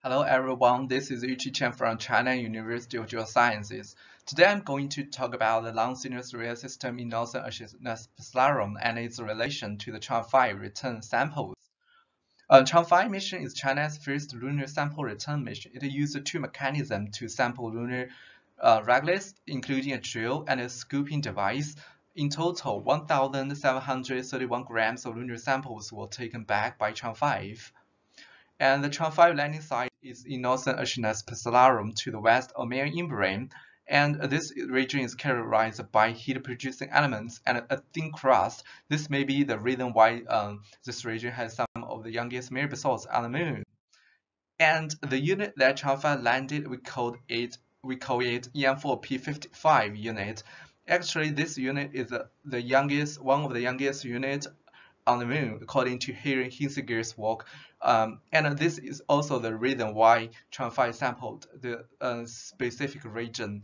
Hello everyone, this is yuqii.qian from China University of Geosciences. Today I'm going to talk about the long Sinuous Rille system in northern Oceanus and its relation to the Chang'e return samples. Chang'e mission is China's first lunar sample return mission. It used two mechanisms to sample lunar regolith, including a drill and a scooping device. In total, 1,731 grams of lunar samples were taken back by Chang'e. And the Chang'e landing site is in northern Oceanus Procellarum to the west of Mare, and this region is characterized by heat-producing elements and a thin crust. This may be the reason why this region has some of the youngest Mare basalts on the Moon. And the unit that Chang'e landed, we call it EM4P55 unit. Actually, this unit is one of the youngest units on the Moon, according to Henry Hinziger's work. And this is also the reason why Chang'e sampled the specific region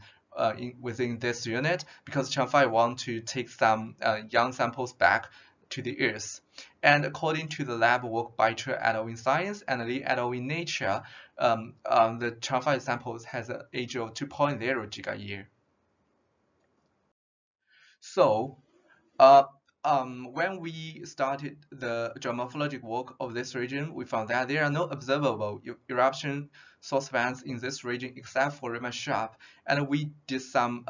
within this unit, because Chang'e want to take some young samples back to the Earth. And according to the lab work by Che et al. In Science and Li et al. In Nature, the Chang'e samples has an age of 2.0 gigayear. So, when we started the geomorphologic work of this region, we found that there are no observable eruption source vents in this region except for Rima Sharp, and we did some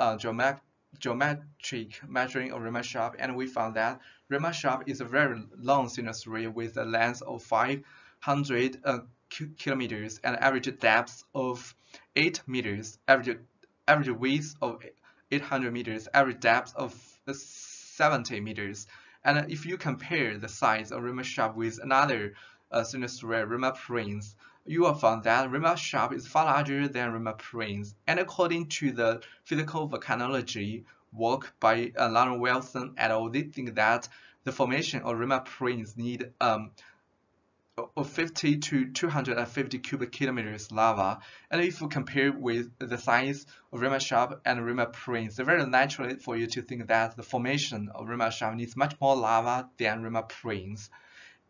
geometric measuring of Rima Sharp, and we found that Rima Sharp is a very long Sinuous Rille with a length of 500 kilometers and average depth of 8 meters, average width of 800 meters, average depth of 70 meters. And if you compare the size of Rima Sharp with another Sinuous Rille, Rima Prince, you will find that Rima Sharp is far larger than Rima Prince. And according to the physical volcanology work by Lunar Wilson et al., they think that the formation of Rima Prince need of 50 to 250 cubic kilometers lava. And if you compare with the size of Rima Sharp and Rima Prince, it's very natural for you to think that the formation of Rima Sharp needs much more lava than Rima Prince.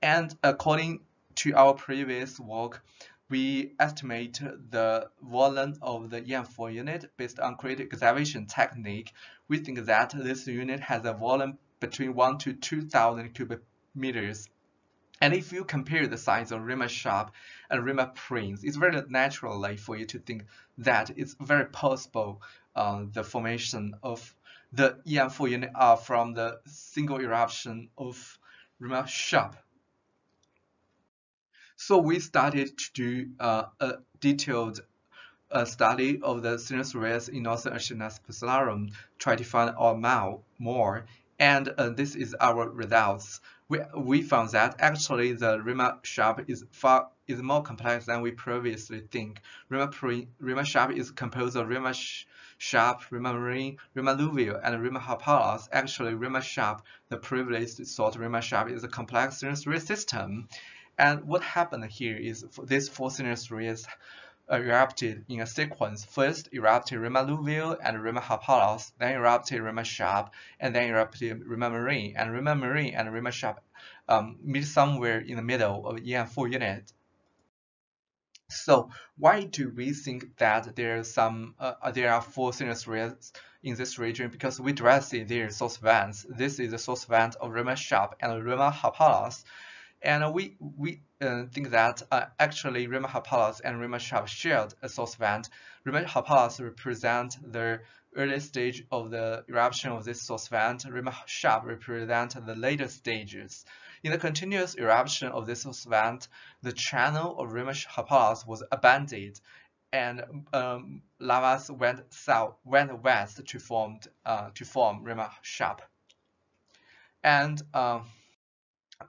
And according to our previous work, we estimate the volume of the EM4 unit based on critical excavation technique. We think that this unit has a volume between 1 to 2,000 cubic meters. And if you compare the size of Rima Sharp and Rima Prince, it's very naturally for you to think that it's very possible the formation of the EM4 unit are from the single eruption of Rima Sharp. So we started to do a detailed study of the Sinuous Rille in northern Oceanus Procellarum, try to find out more, and this is our results. We found that actually the Rima Sharp is more complex than we previously think. Rima Sharp is composed of Rima Sharp, Rima Marine, Rima Alluvial, and Rima Harpalos. Actually, Rima Sharp, the previously thought Rima Sharp, is a complex Sinuous Rille system. And what happened here is these four Sinuous Rilles erupted in a sequence. First erupted Rima Alluvial and Rima Harpalos, then erupted Rima Sharp, and then erupted Rima Marine. And Rima Marine and Rima Sharp meet somewhere in the middle of EM4 unit. So why do we think that there are four Sinuous Rilles in this region? Because we directly see their source vents. This is the source vent of Rima Sharp and Rima Harpalos. And we think that actually Rima Harpalos and Rima Sharp shared a source vent. Rima Harpalos represent the early stage of the eruption of this source vent. Rima Sharp represent the later stages. In the continuous eruption of this source vent, the channel of Rima Harpalos was abandoned, and lavas went west to form Rima Sharp. And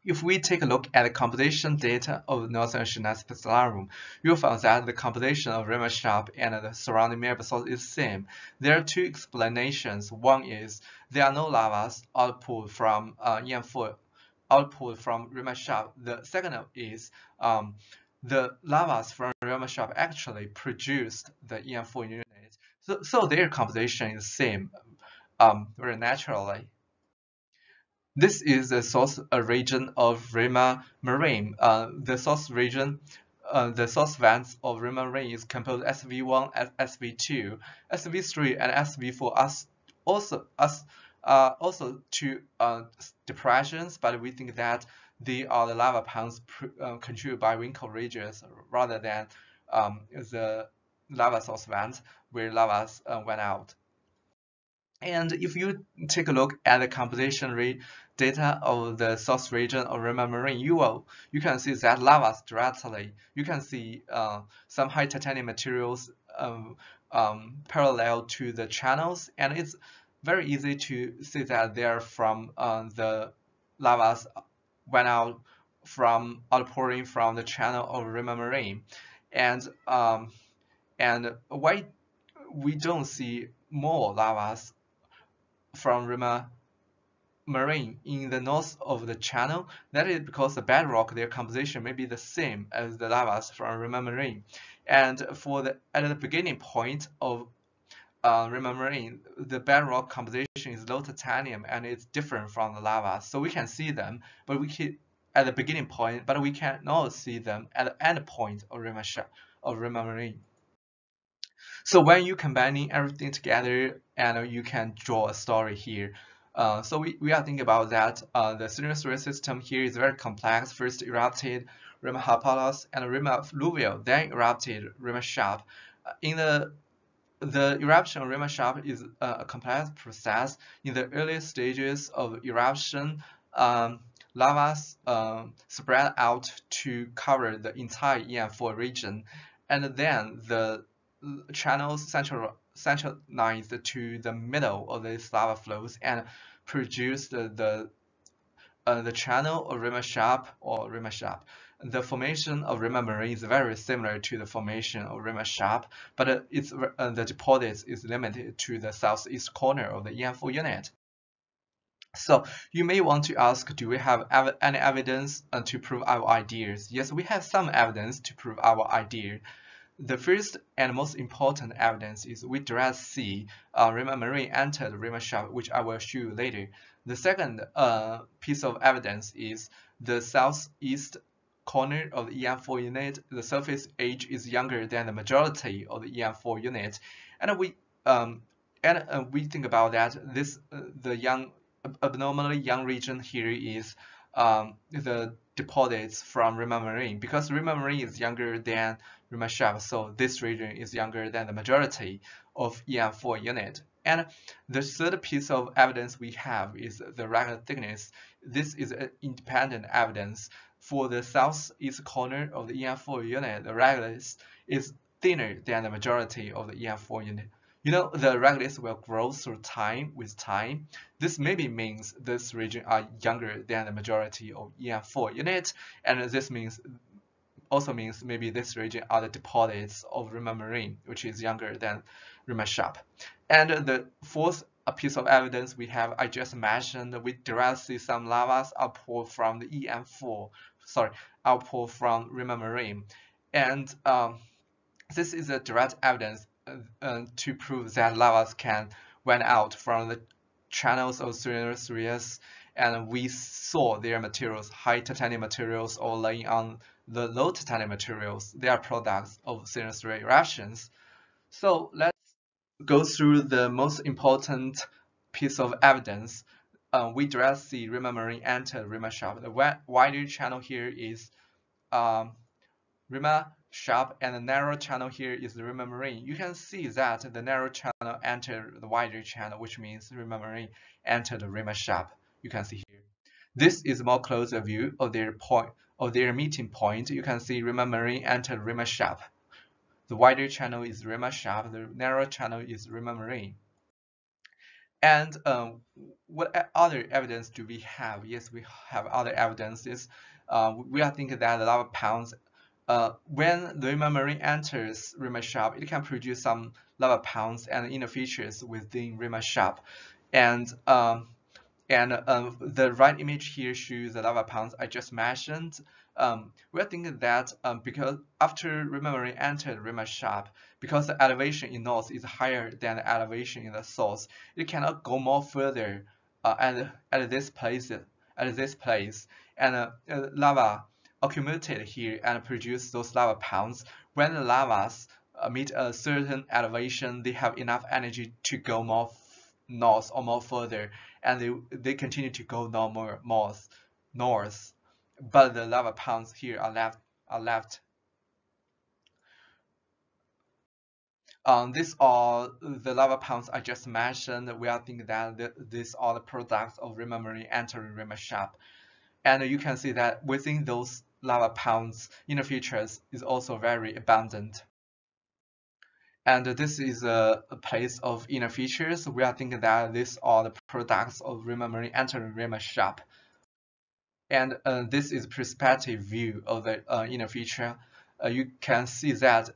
if we take a look at the composition data of northern Oceanus Procellarum, you'll find that the composition of Rima Sharp and the surrounding Mare basalt is the same. There are two explanations. One is there are no lavas output from EM4 output from Rima Sharp. The second is the lavas from Rima Sharp actually produced the EM4 unit. So their composition is the same very naturally. This is the source region of Rima Marine. The source region the source vents of Rima Mare is composed SV1, SV2, SV3, and SV4 as also two depressions, but we think that they are the lava ponds contributed by wrinkle ridges rather than the lava source vents where lavas went out. And if you take a look at the composition rate data of the source region of Rima Marine, you can see that lavas directly. You can see some high titanium materials parallel to the channels, and it's very easy to see that they're from the lavas went out from outpouring from the channel of Rima Marine, and why we don't see more lavas from Rima Marine in the north of the channel? That is because the bedrock, their composition may be the same as the lavas from Rima Marine. And at the beginning point of Rima Marine, the bedrock composition is low titanium and it's different from the lava. So we can see them, but we can at the beginning point, but we cannot see them at the end point of Rima Marine. So when you combining everything together, and you can draw a story here. So we are thinking about that. The Sinuous Rille system here is very complex. First erupted Rima Harpalos and Rima Fluvial, then erupted Rima Sharp. In the eruption of Rima Sharp is a complex process. In the early stages of eruption, lavas spread out to cover the entire EM4 region, and then the channels centralized to the middle of these lava flows and produce the channel of Rima Sharp or Rima Sharp. The formation of Rima Mare is very similar to the formation of Rima Sharp, but the deposit is limited to the southeast corner of the EM4 unit. So you may want to ask, do we have any evidence to prove our ideas? Yes, we have some evidence to prove our idea. The first and most important evidence is we directly see Rima Mare entered Rima Sharp, which I will show you later. The second piece of evidence is the southeast corner of the EM4 unit. The surface age is younger than the majority of the EM4 unit, and we think about that. The abnormally young region here is the deposits from Rima Mare, because Rima Mare is younger than Rima Sharp, so this region is younger than the majority of EM4 unit. And the third piece of evidence we have is the regular thickness. This is an independent evidence. For the southeast corner of the EM4 unit, the regulus is thinner than the majority of the EM4 unit. You know, the regulus will grow through time with time. This maybe means this region are younger than the majority of EM4 unit, and this also means maybe this region are the deposits of Rima Mare, which is younger than Rima Sharp. And the fourth piece of evidence we have, I just mentioned, we directly see some lavas outpour from the outpour from Rima Mare. And this is a direct evidence to prove that lavas can went out from the channels of Sinuous Rille, and we saw their materials, high titanium materials, or laying on the low titanium materials. They are products of Sinuous Rille eruptions. So let's go through the most important piece of evidence. We directly see Rima Mare enter Rima Sharp. The wider channel here is Rima Sharp, and the narrow channel here is the Rima Mare. You can see that the narrow channel entered the wider channel, which means Rima Mare entered the Rima Sharp. You can see here. This is a more closer view of their meeting point. You can see Rima Mare entered Rima Sharp. The wider channel is Rima Sharp. The narrow channel is Rima Mare. And what other evidence do we have? Yes, we have other evidences. We are thinking that the lava ponds, when the Rima Mare enters Rima Sharp, it can produce some lava ponds and inner features within Rima Sharp. And the right image here shows the lava ponds I just mentioned. We are thinking that because after Rima Mare entered Rima Sharp, because the elevation in north is higher than the elevation in the south, it cannot go more further at this place. And lava accumulated here and produce those lava pounds. When the lavas meet a certain elevation, they have enough energy to go more north or more further, and they continue to go north. But the lava pounds here are left. These are the lava pounds I just mentioned. We are thinking that these are the products of Rima Marine entering Rima Shop. And you can see that within those lava pounds, inner features is also very abundant. And this is a place of inner features. We are thinking that these are the products of Rima Marine entering Rima Shop. And this is perspective view of the inner feature. You can see that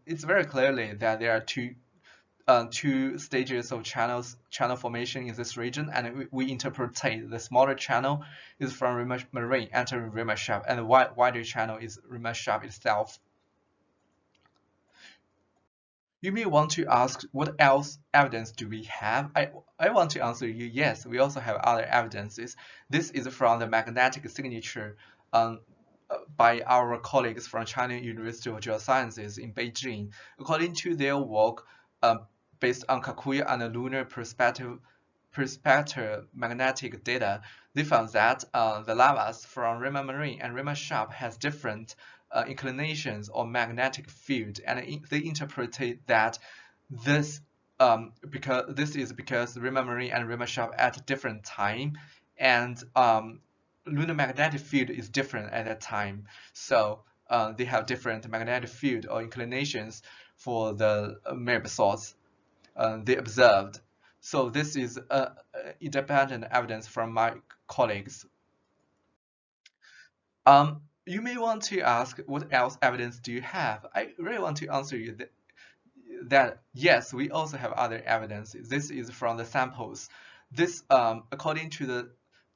it's very clearly that there are two stages of channel formation in this region, and we interpret the smaller channel is from Rima Marine entering Rima Shop, and the wider channel is Rima Shop itself. You may want to ask, what else evidence do we have? I want to answer you, yes, we also have other evidences. This is from the magnetic signature by our colleagues from China University of Geosciences in Beijing. According to their work, based on Kakuya and Lunar perspective magnetic data, they found that the lavas from Rima Marine and Rima Shop has different inclinations or magnetic field, and they interpreted that this because Rima Marine and Rima Shop at different time, and lunar magnetic field is different at that time, so they have different magnetic field or inclinations for the Mare basalts they observed. So this is independent evidence from my colleagues. You may want to ask, what else evidence do you have? I really want to answer you that yes, we also have other evidence. This is from the samples. This, according to the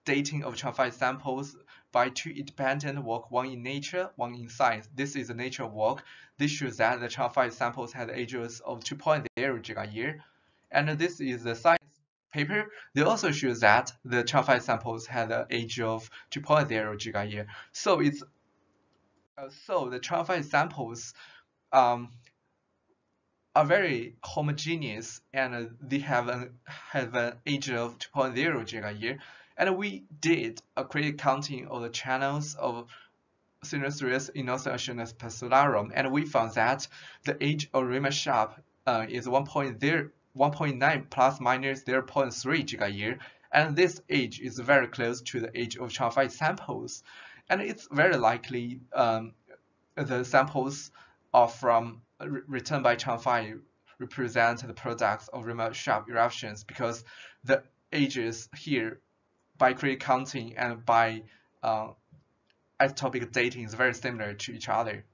dating of Chang'e samples by two independent work, one in Nature, one in Science. This is a Nature work. This shows that the Chang'e samples had ages of 2.0 gigayear. And this is the Science paper. They also show that the Chang'e samples had an age of 2.0 gigayear. So it's so the Chang'e samples are very homogeneous, and they have an age of 2.0 gigayear. And we did a critical counting of the channels of Sinuous Rille in Oceanus Procellarum, and we found that the age of Rima Shop is 1.9 plus minus 0.3 gigayear, and this age is very close to the age of Chang'e samples, and it's very likely the samples are from returned by Chang'e represent the products of Rima Shop eruptions, because the ages here by critical counting and by isotopic dating is very similar to each other.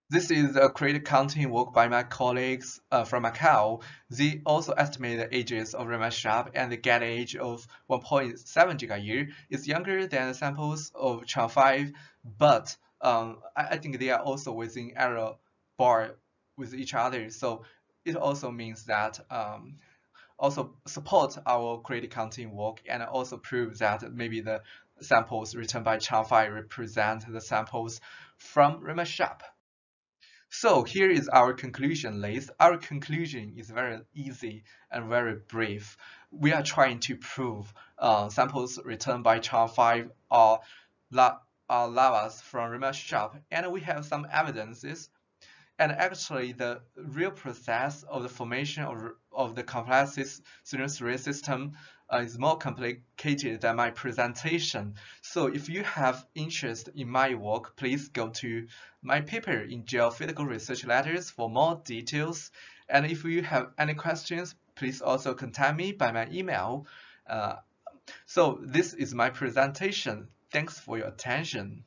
This is a critical counting work by my colleagues from Macau. They also estimate the ages of Rima Shop, and the get age of 1.7 gigayear is younger than the samples of Chang'e, but I think they are also within error bar with each other. So it also means that also support our critical counting work, and also prove that maybe the samples returned by Chang'e represent the samples from Rima Shop. So here is our conclusion list. Our conclusion is very easy and very brief. We are trying to prove samples returned by Chang'e are lavas from Rima Shop, and we have some evidences. And actually, the real process of the formation of the complex Sinuous Rille system is more complicated than my presentation. So if you have interest in my work, please go to my paper in Geophysical Research Letters for more details. And if you have any questions, please also contact me by my email. So this is my presentation. Thanks for your attention.